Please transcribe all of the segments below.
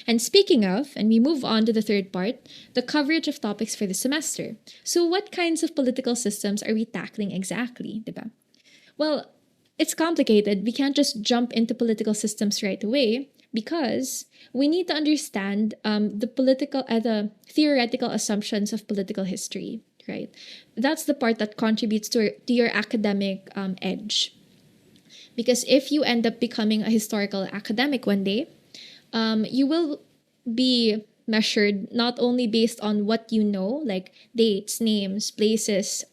And speaking of, and we move on to the third part, the coverage of topics for the semester. So what kinds of political systems are we tackling exactly, diba? Well, it's complicated. We can't just jump into political systems right away because we need to understand the theoretical assumptions of political history, right? That's the part that contributes to your academic edge. Because if you end up becoming a historical academic one day, you will be measured not only based on what you know, like dates, names, places,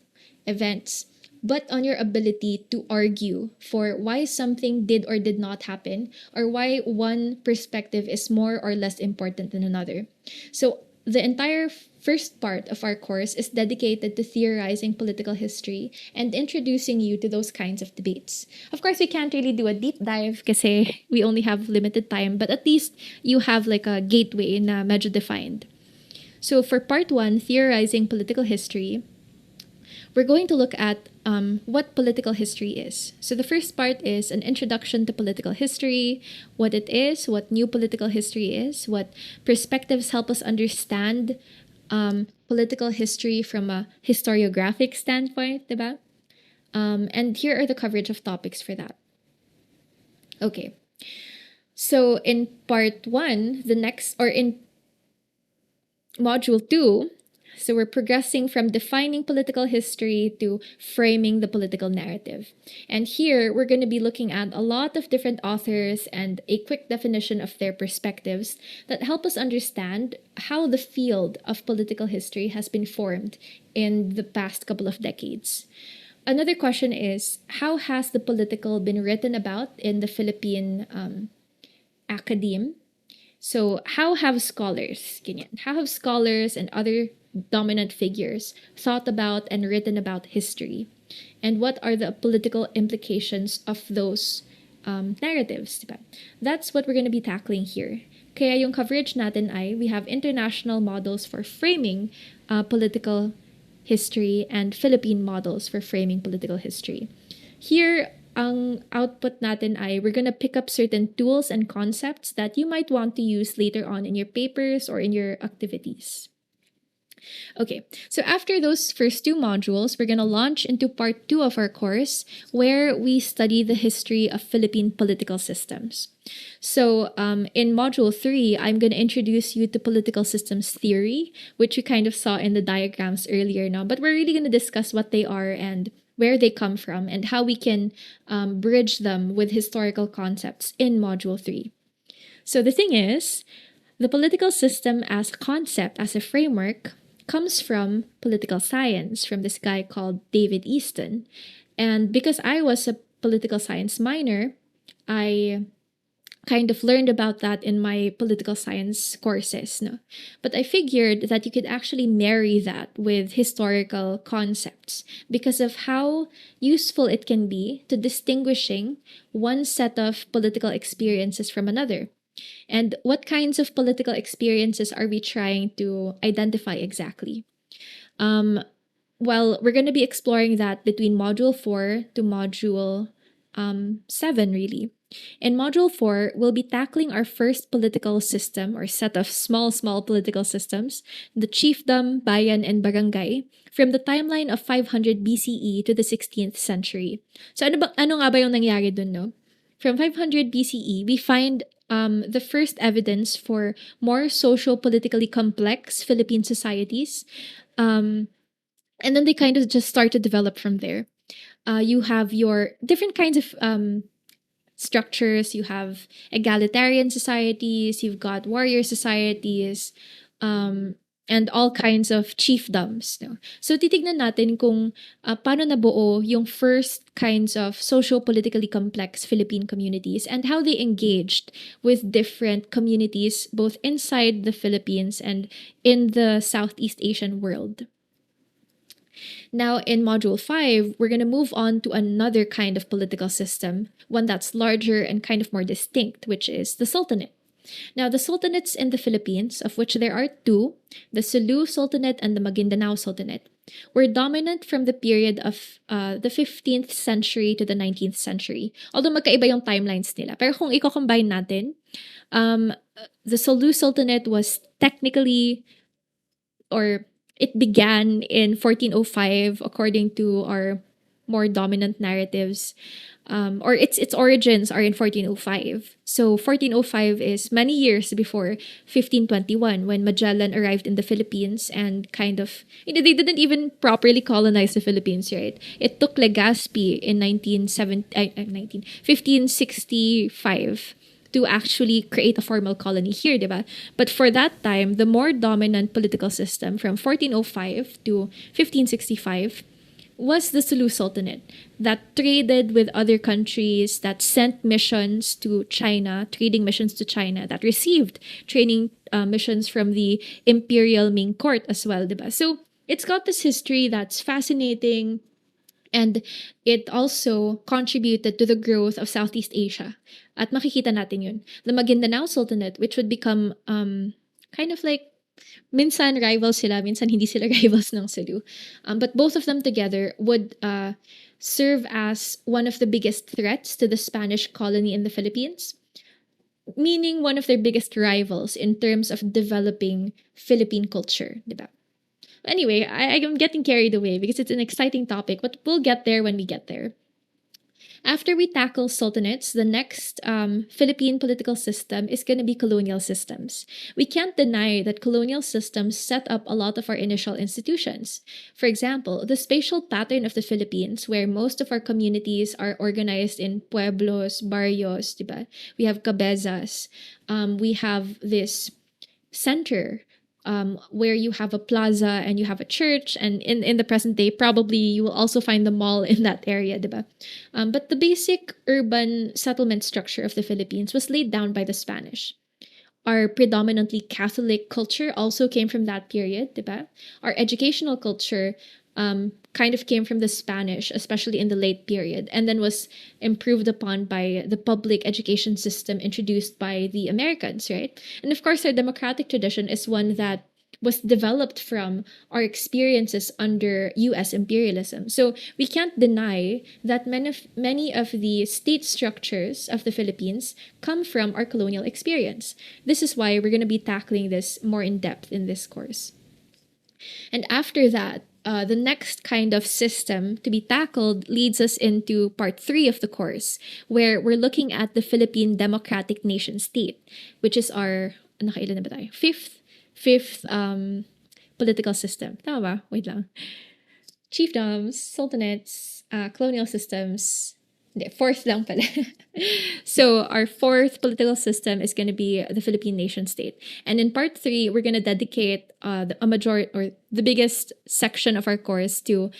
events, but on your ability to argue for why something did or did not happen, or why one perspective is more or less important than another. So, the entire first part of our course is dedicated to theorizing political history and introducing you to those kinds of debates. Of course, we can't really do a deep dive because we only have limited time, but at least you have like a gateway na medyo defined. So for part 1, theorizing political history, we're going to look at what political history is. So the first part is an introduction to political history, what it is, what new political history is, what perspectives help us understand political history from a historiographic standpoint, diba? And here are the coverage of topics for that. Okay. So in part 1, in module 2, so we're progressing from defining political history to framing the political narrative. And here we're going to be looking at a lot of different authors and a quick definition of their perspectives that help us understand how the field of political history has been formed in the past couple of decades. Another question is, how has the political been written about in the Philippine academe? So how have scholars and other dominant figures thought about and written about history? And what are the political implications of those narratives? Diba? That's what we're going to be tackling here. Kaya yung coverage natin ay, we have international models for framing political history and Philippine models for framing political history. Here, ang output natin ay we're gonna pick up certain tools and concepts that you might want to use later on in your papers or in your activities. Okay, so after those first 2 modules, we're gonna launch into part 2 of our course where we study the history of Philippine political systems. So in module 3, I'm going to introduce you to political systems theory, which you kind of saw in the diagrams earlier now, but we're really going to discuss what they are and where they come from and how we can bridge them with historical concepts in module 3. So the thing is, the political system as a concept, as a framework, comes from political science, from this guy called David Easton. And because I was a political science minor, I kind of learned about that in my political science courses. No? But I figured that you could actually marry that with historical concepts because of how useful it can be to distinguishing one set of political experiences from another. And what kinds of political experiences are we trying to identify exactly? Well, we're going to be exploring that between Module 4 to Module 7, really. In Module 4, we'll be tackling our first political system or set of small political systems, the chiefdom, bayan, and barangay, from the timeline of 500 BCE to the 16th century. So ano nga ba yung nangyari dun, no? From 500 BCE, we find the first evidence for more socio-politically complex Philippine societies. And then they kind of just start to develop from there. You have your different kinds of structures. You have egalitarian societies, you've got warrior societies, and all kinds of chiefdoms. No? So titignan natin kung paano nabuo yung first kinds of socio-politically complex Philippine communities and how they engaged with different communities both inside the Philippines and in the Southeast Asian world. Now, in Module 5, we're going to move on to another kind of political system, one that's larger and kind of more distinct, which is the Sultanate. Now, the sultanates in the Philippines, of which there are 2, the Sulu Sultanate and the Maguindanao Sultanate, were dominant from the period of the 15th century to the 19th century. Although magkaiba yung timelines nila. Pero kung i-combine natin, Um, the Sulu Sultanate was technically, or it began in 1405, according to our more dominant narratives, or its origins are in 1405. So 1405 is many years before 1521, when Magellan arrived in the Philippines and kind of, they didn't even properly colonize the Philippines, right? It took Legazpi in 1565 to actually create a formal colony here, diba? But for that time, the more dominant political system from 1405 to 1565 was the Sulu Sultanate that traded with other countries, that sent missions to China, trading missions to China, that received training missions from the imperial Ming court as well, diba? So it's got this history that's fascinating, and it also contributed to the growth of Southeast Asia. At makikita natin yun. The Maguindanao Sultanate, which would become kind of like, minsan rivals sila, minsan hindi sila rivals ng Cebu. But both of them together would serve as one of the biggest threats to the Spanish colony in the Philippines, meaning one of their biggest rivals in terms of developing Philippine culture, diba? Anyway, I'm getting carried away because it's an exciting topic, but we'll get there when we get there. After we tackle sultanates, the next Philippine political system is going to be colonial systems. We can't deny that colonial systems set up a lot of our initial institutions. For example, the spatial pattern of the Philippines, where most of our communities are organized in pueblos, barrios, diba? We have cabezas. We have this center where you have a plaza and you have a church, and in the present day probably you will also find the mall in that area, diba? But the basic urban settlement structure of the Philippines was laid down by the Spanish. Our predominantly Catholic culture also came from that period, diba? Our educational culture kind of came from the Spanish, especially in the late period, and then was improved upon by the public education system introduced by the Americans, right? And of course, our democratic tradition is one that was developed from our experiences under US imperialism. So we can't deny that many of the state structures of the Philippines come from our colonial experience. This is why we're going to be tackling this more in depth in this course. And after that, the next kind of system to be tackled leads us into part 3 of the course, where we're looking at the Philippine Democratic Nation State, which is our, nakailan na ba tayo? Fifth political system. Tama ba? Wait lang. Chiefdoms, sultanates, colonial systems. Hindi, fourth lang pala. So our fourth political system is going to be the Philippine nation state. And in part 3, we're going to dedicate a majority, or the biggest section of our course, to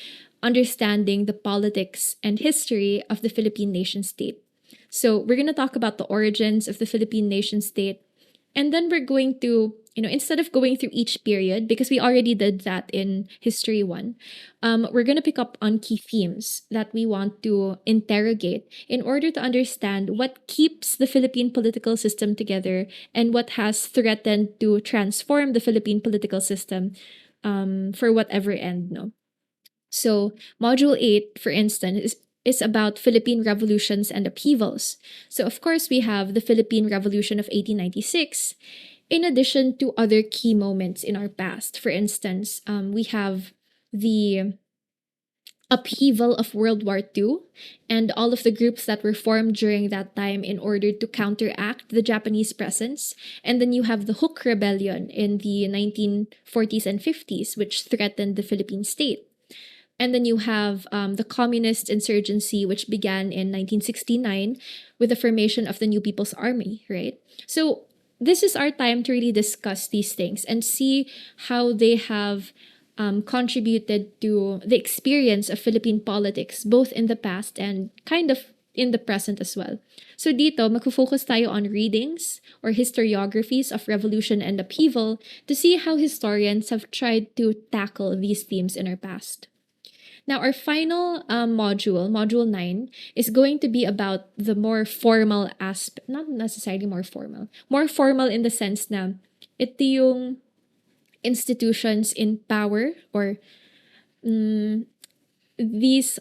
understanding the politics and history of the Philippine nation state. So we're going to talk about the origins of the Philippine nation state. And then we're going to, instead of going through each period, because we already did that in History 1, we're going to pick up on key themes that we want to interrogate in order to understand what keeps the Philippine political system together and what has threatened to transform the Philippine political system for whatever end, no? So, Module 8, for instance, is about Philippine revolutions and upheavals. So, of course, we have the Philippine Revolution of 1896, in addition to other key moments in our past. For instance, we have the upheaval of World War II and all of the groups that were formed during that time in order to counteract the Japanese presence. And then you have the Hook Rebellion in the 1940s and 50s, which threatened the Philippine state. And then you have the communist insurgency, which began in 1969 with the formation of the New People's Army, right? So this is our time to really discuss these things and see how they have contributed to the experience of Philippine politics, both in the past and kind of in the present as well. So dito, magfo-focus tayo on readings or historiographies of revolution and upheaval to see how historians have tried to tackle these themes in our past. Now, our final module, Module 9, is going to be about the more formal aspect, not necessarily more formal in the sense na ito yung institutions in power, or these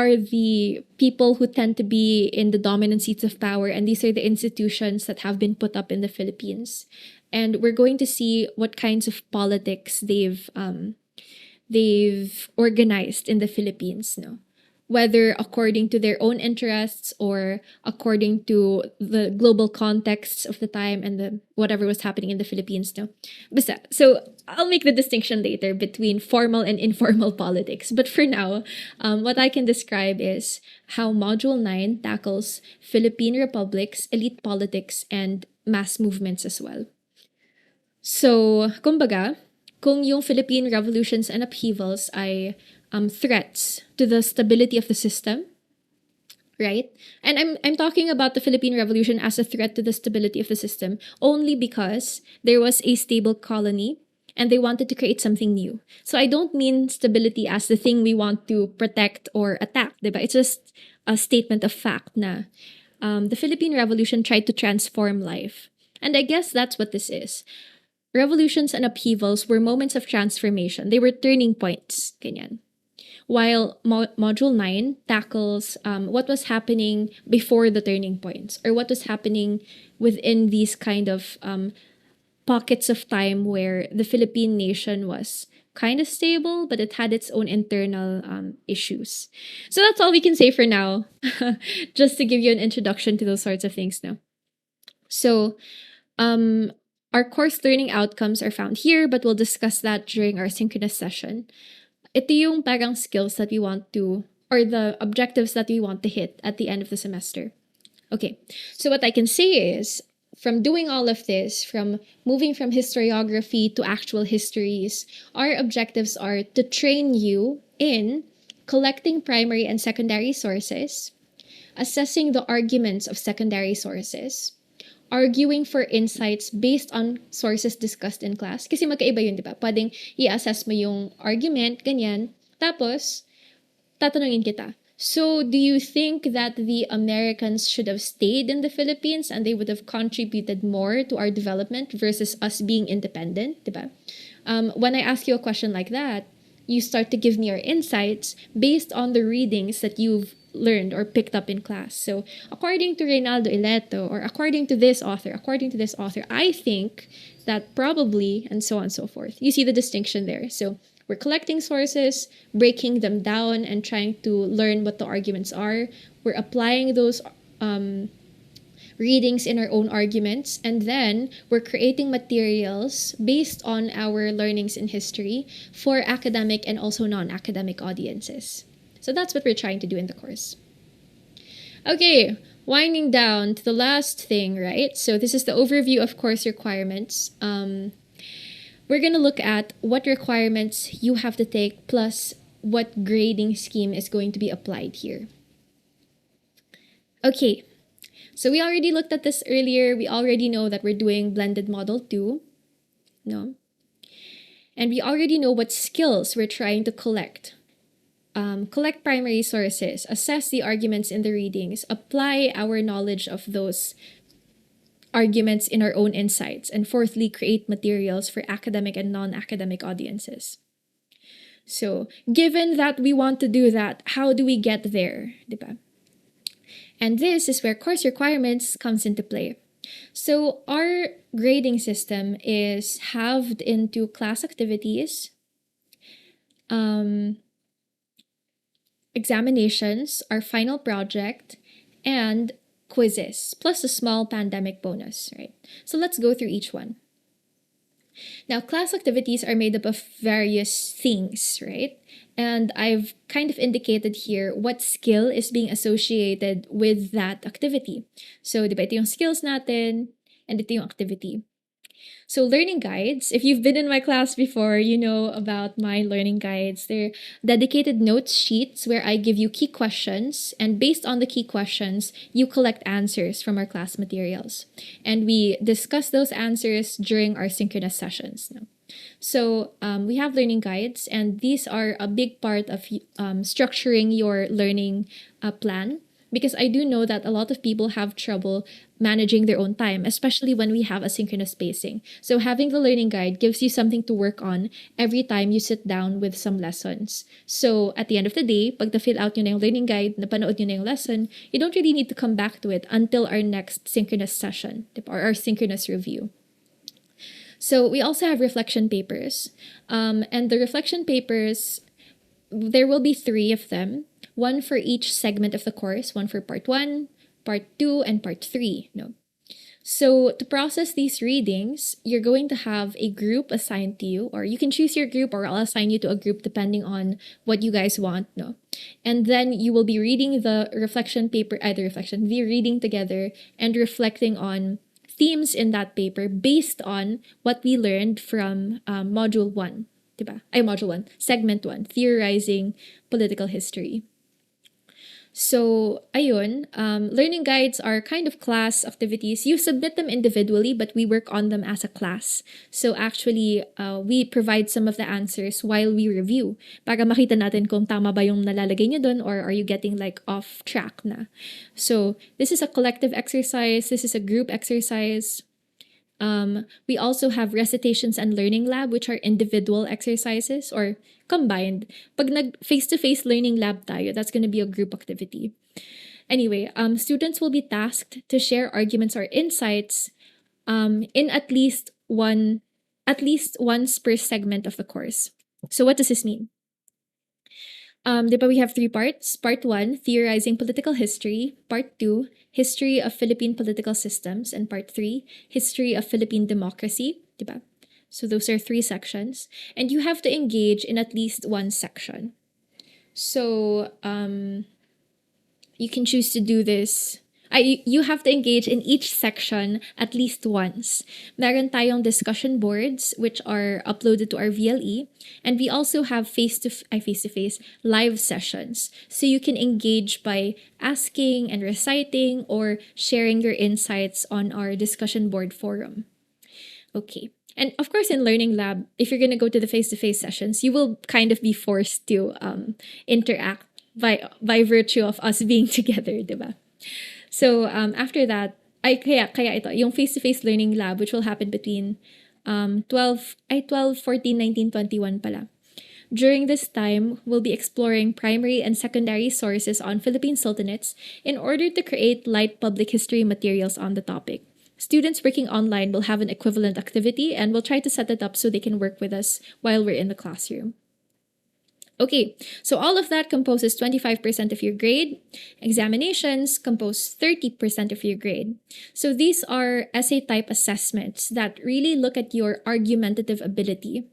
are the people who tend to be in the dominant seats of power, and these are the institutions that have been put up in the Philippines. And we're going to see what kinds of politics they've organized in the Philippines, no? Whether according to their own interests or according to the global contexts of the time and the whatever was happening in the Philippines, no? Basta. So I'll make the distinction later between formal and informal politics. But for now, what I can describe is how Module 9 tackles Philippine republics, elite politics, and mass movements as well. So, kumbaga, kung yung Philippine revolutions and upheavals ay threats to the stability of the system, right? And I'm talking about the Philippine Revolution as a threat to the stability of the system only because there was a stable colony and they wanted to create something new. So I don't mean stability as the thing we want to protect or attack, diba? It's just a statement of fact na the Philippine Revolution tried to transform life. And I guess that's what this is. Revolutions and upheavals were moments of transformation. They were turning points, ganyan. While Module 9 tackles what was happening before the turning points or what was happening within these kind of pockets of time where the Philippine nation was kind of stable, but it had its own internal issues. So that's all we can say for now, just to give you an introduction to those sorts of things now. So, our course learning outcomes are found here, but we'll discuss that during our synchronous session. Ito yung parang skills that we want to, or the objectives that we want to hit at the end of the semester. Okay, so what I can say is, from doing all of this, from moving from historiography to actual histories, our objectives are to train you in collecting primary and secondary sources, assessing the arguments of secondary sources, arguing for insights based on sources discussed in class. Kasi magkaiba yun, di ba? Pwedeng i-assess mo yung argument, ganyan. Tapos, tatanungin kita, so do you think that the Americans should have stayed in the Philippines and they would have contributed more to our development versus us being independent, di ba? When I ask you a question like that, you start to give me your insights based on the readings that you've learned or picked up in class. So, according to Reynaldo Ileto, or according to this author, I think that probably, and so on and so forth. You see the distinction there. So, we're collecting sources, breaking them down, and trying to learn what the arguments are. We're applying those readings in our own arguments, and then we're creating materials based on our learnings in history for academic and also non-academic audiences. So that's what we're trying to do in the course. Okay, winding down to the last thing, right? So this is the overview of course requirements. We're going to look at what requirements you have to take plus what grading scheme is going to be applied here. Okay, so we already looked at this earlier. We already know that we're doing blended model 2. No? And we already know what skills we're trying to collect. Collect primary sources, assess the arguments in the readings, apply our knowledge of those arguments in our own insights, and fourthly, create materials for academic and non-academic audiences. So, given that we want to do that, how do we get there? Diba? And this is where course requirements comes into play. So, our grading system is halved into class activities, examinations, our final project, and quizzes, plus a small pandemic bonus, right? So let's go through each one. Now, class activities are made up of various things, right? And I've kind of indicated here what skill is being associated with that activity. So, diba, ito yung skills natin, and ito yung activity. So learning guides, if you've been in my class before, you know about my learning guides. They're dedicated notes sheets where I give you key questions, and based on the key questions, you collect answers from our class materials. And we discuss those answers during our synchronous sessions. So we have learning guides, and these are a big part of structuring your learning plan. because I do know that a lot of people have trouble managing their own time, especially when we have asynchronous spacing. So having the learning guide gives you something to work on every time you sit down with some lessons. So at the end of the day, pag na-fill out nyo na yung learning guide, napanood nyo na yung lesson, you don't really need to come back to it until our next synchronous session, or our synchronous review. So we also have reflection papers. And the reflection papers, there will be 3 of them, one for each segment of the course, one for part 1, part 2, and part 3. No. So to process these readings, you're going to have a group assigned to you, or you can choose your group, or I'll assign you to a group depending on what you guys want. No. And then you will be reading the reflection paper, be reading together and reflecting on themes in that paper based on what we learned from module 1. Diba? Module 1, segment 1, theorizing political history. So, ayun, learning guides are kind of class activities. You submit them individually, but we work on them as a class. So actually, we provide some of the answers while we review para makita natin kung tama ba yung nalalagay nyo dun, or are you getting like off track na. So, this is a collective exercise. This is a group exercise. We also have recitations and learning lab, which are individual exercises or combined. Pag nag face-to-face learning lab tayo, that's going to be a group activity. Anyway, students will be tasked to share arguments or insights in at least once per segment of the course. So what does this mean? Diba we have 3 parts. Part 1, theorizing political history. Part 2, history of Philippine political systems. And part 3, history of Philippine democracy. Diba? So those are 3 sections. And you have to engage in at least one section. So you can choose to do this. You have to engage in each section at least once. Meron tayong discussion boards which are uploaded to our VLE, and we also have face-to-face live sessions. So you can engage by asking and reciting or sharing your insights on our discussion board forum. Okay. And of course, in Learning Lab, if you're going to go to the face-to-face sessions, you will kind of be forced to interact by virtue of us being together, diba? So after that, kaya ito, yung face-to-face learning lab, which will happen between 12, 14, 19, 21 pala. During this time, we'll be exploring primary and secondary sources on Philippine sultanates in order to create light public history materials on the topic. Students working online will have an equivalent activity, and we'll try to set it up so they can work with us while we're in the classroom. Okay, so all of that composes 25% of your grade. Examinations compose 30% of your grade. So these are essay-type assessments that really look at your argumentative ability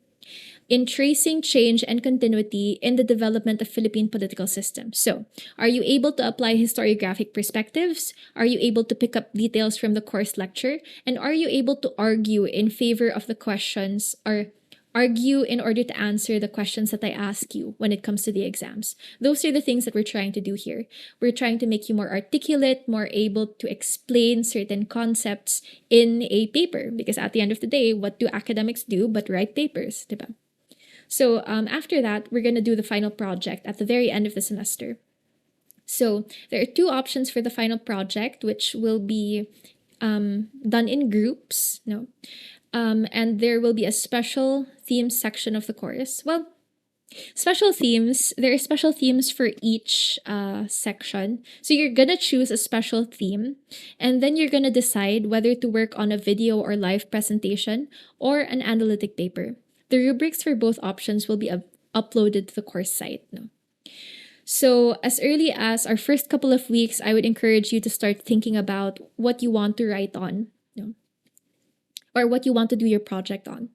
in tracing change and continuity in the development of Philippine political system. So, are you able to apply historiographic perspectives? Are you able to pick up details from the course lecture? And are you able to argue in favor of the questions, or argue in order to answer the questions that I ask you when it comes to the exams? Those are the things that we're trying to do here. We're trying to make you more articulate, more able to explain certain concepts in a paper. Because at the end of the day, what do academics do but write papers, diba? So after that, we're going to do the final project at the very end of the semester. So there are 2 options for the final project, which will be done in groups. No. And there will be a special theme section of the course. Well, special themes, there are special themes for each section. So you're going to choose a special theme, and then you're going to decide whether to work on a video or live presentation or an analytic paper. The rubrics for both options will be uploaded to the course site. No? So as early as our first couple of weeks, I would encourage you to start thinking about what you want to write on, or what you want to do your project on.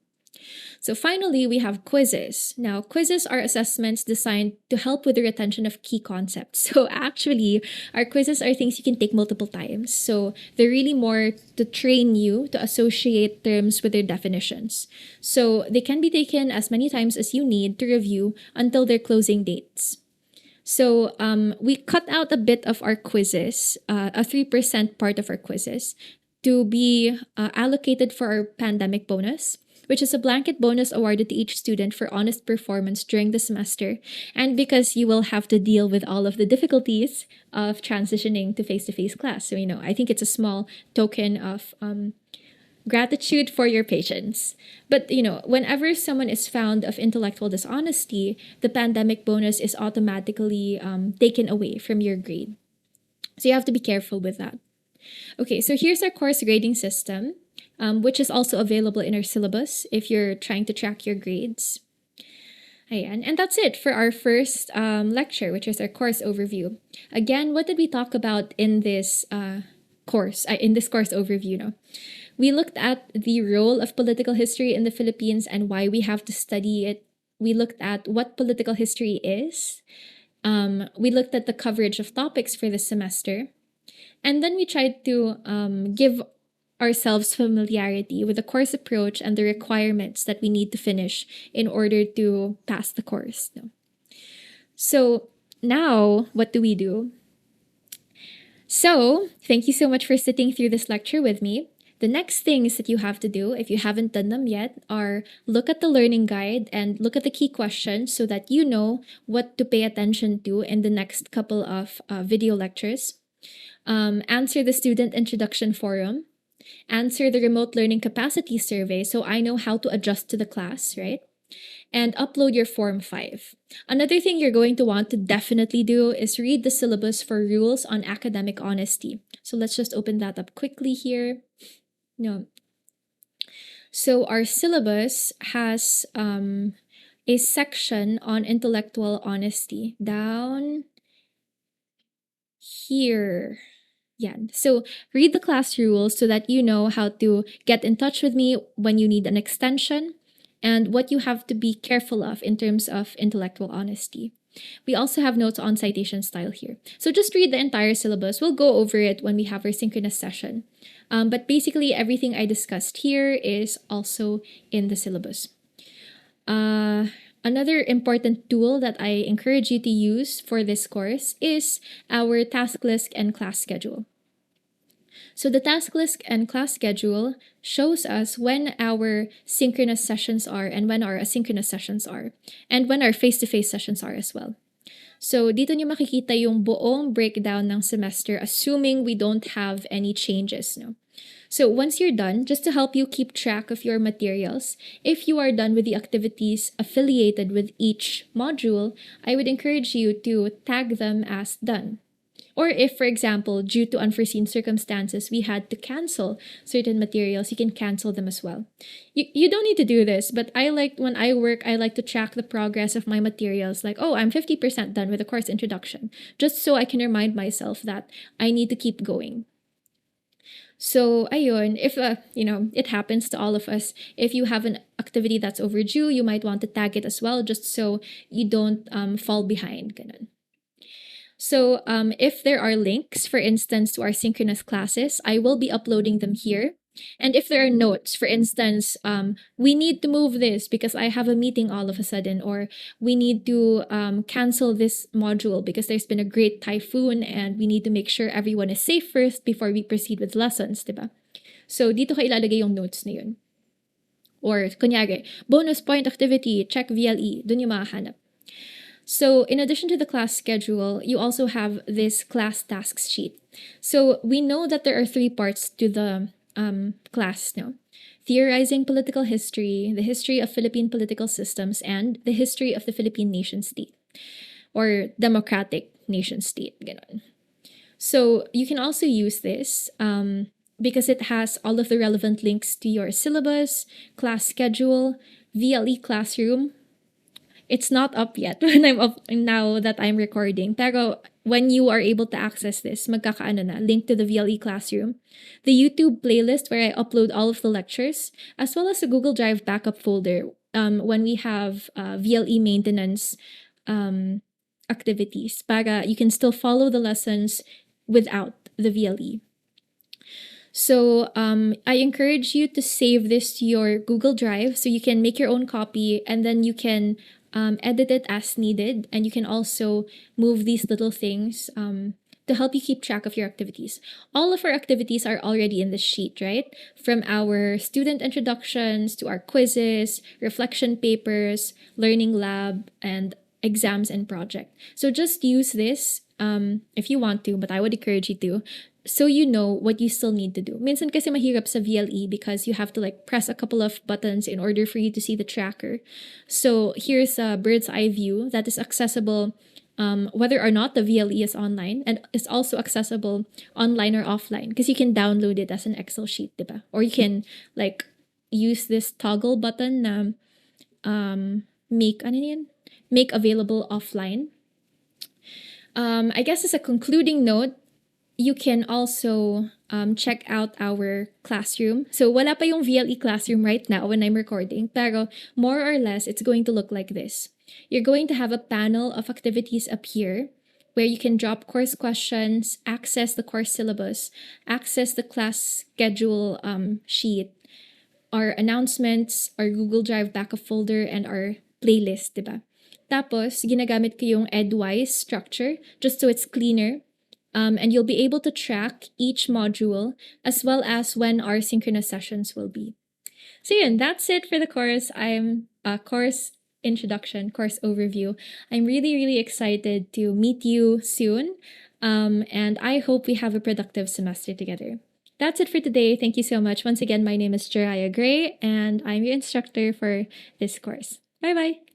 So finally, we have quizzes. Now, quizzes are assessments designed to help with the retention of key concepts. So actually, our quizzes are things you can take multiple times. So they're really more to train you to associate terms with their definitions. So they can be taken as many times as you need to review until their closing dates. So we cut out a bit of our quizzes, a 3% part of our quizzes. to be allocated for our pandemic bonus, which is a blanket bonus awarded to each student for honest performance during the semester, and because you will have to deal with all of the difficulties of transitioning to face class. So, I think it's a small token of gratitude for your patience. But, whenever someone is found of intellectual dishonesty, the pandemic bonus is automatically taken away from your grade. So you have to be careful with that. Okay, so here's our course grading system, which is also available in our syllabus if you're trying to track your grades. Ayan. And that's it for our first lecture, which is our course overview. Again, what did we talk about in this course overview? No? We looked at the role of political history in the Philippines and why we have to study it. We looked at what political history is. We looked at the coverage of topics for the semester. And then we tried to give ourselves familiarity with the course approach and the requirements that we need to finish in order to pass the course. No? So now, what do we do? So, thank you so much for sitting through this lecture with me. The next things that you have to do, if you haven't done them yet, are look at the learning guide and look at the key questions so that you know what to pay attention to in the next couple of video lectures. Answer the student introduction forum. Answer the remote learning capacity survey so I know how to adjust to the class, right? And upload your Form 5. Another thing you're going to want to definitely do is read the syllabus for rules on academic honesty. So let's just open that up quickly here. No. So our syllabus has a section on intellectual honesty down here. Yeah. So read the class rules so that you know how to get in touch with me when you need an extension and what you have to be careful of in terms of intellectual honesty. We also have notes on citation style here. So just read the entire syllabus. We'll go over it when we have our synchronous session. But basically, everything I discussed here is also in the syllabus. Another important tool that I encourage you to use for this course is our task list and class schedule. So the task list and class schedule shows us when our synchronous sessions are and when our asynchronous sessions are, and when our face-to-face sessions are as well. So dito nyo makikita yung buong breakdown ng semester assuming we don't have any changes. No? So once you're done, just to help you keep track of your materials, if you are done with the activities affiliated with each module, I would encourage you to tag them as done. Or if, for example, due to unforeseen circumstances, we had to cancel certain materials, you can cancel them as well. You don't need to do this, but when I work, I like to track the progress of my materials. Like, I'm 50% done with the course introduction, just so I can remind myself that I need to keep going. So, ayun, if, it happens to all of us, if you have an activity that's overdue, you might want to tag it as well, just so you don't fall behind. Ganun. So if there are links, for instance, to our synchronous classes, I will be uploading them here. And if there are notes, for instance, we need to move this because I have a meeting all of a sudden, or we need to cancel this module because there's been a great typhoon and we need to make sure everyone is safe first before we proceed with lessons, diba? So dito ka ilalagay yung notes na yun. Or kunyari, bonus point activity, check VLE, dun yung makahanap. So in addition to the class schedule, you also have this class tasks sheet. So we know that there are 3 parts to the class now. Theorizing political history, the history of Philippine political systems, and the history of the Philippine nation state or democratic nation state. Ganon. So you can also use this because it has all of the relevant links to your syllabus, class schedule, VLE classroom. It's not up yet now that I'm recording. Pero when you are able to access this, magkakaano na, link to the VLE classroom, the YouTube playlist where I upload all of the lectures, as well as a Google Drive backup folder when we have VLE maintenance activities. Para you can still follow the lessons without the VLE. So I encourage you to save this to your Google Drive so you can make your own copy and then you can edit it as needed. And you can also move these little things to help you keep track of your activities. All of our activities are already in the sheet, right? From our student introductions to our quizzes, reflection papers, learning lab, and exams and project. So just use this if you want to, but I would encourage you to, so you know what you still need to do. Minsan kasi mahirap sa VLE because you have to like press a couple of buttons in order for you to see the tracker. So here's a bird's eye view that is accessible whether or not the VLE is online, and it's also accessible online or offline because you can download it as an Excel sheet, diba? Or you can like use this toggle button na make ano yun? Make available offline. I guess as a concluding note, you can also check out our classroom. So wala pa yung VLE classroom right now when I'm recording, pero more or less it's going to look like this. You're going to have a panel of activities up here where you can drop course questions, access the course syllabus, access the class schedule sheet, our announcements, our Google Drive backup folder, and our playlist, diba? Tapos, ginagamit ko yung Edwise structure just so it's cleaner. And you'll be able to track each module as well as when our synchronous sessions will be. So yun, that's it for the course. I'm course introduction, course overview. I'm really, really excited to meet you soon. And I hope we have a productive semester together. That's it for today. Thank you so much. Once again, my name is Jeriah Gray, and I'm your instructor for this course. Bye-bye.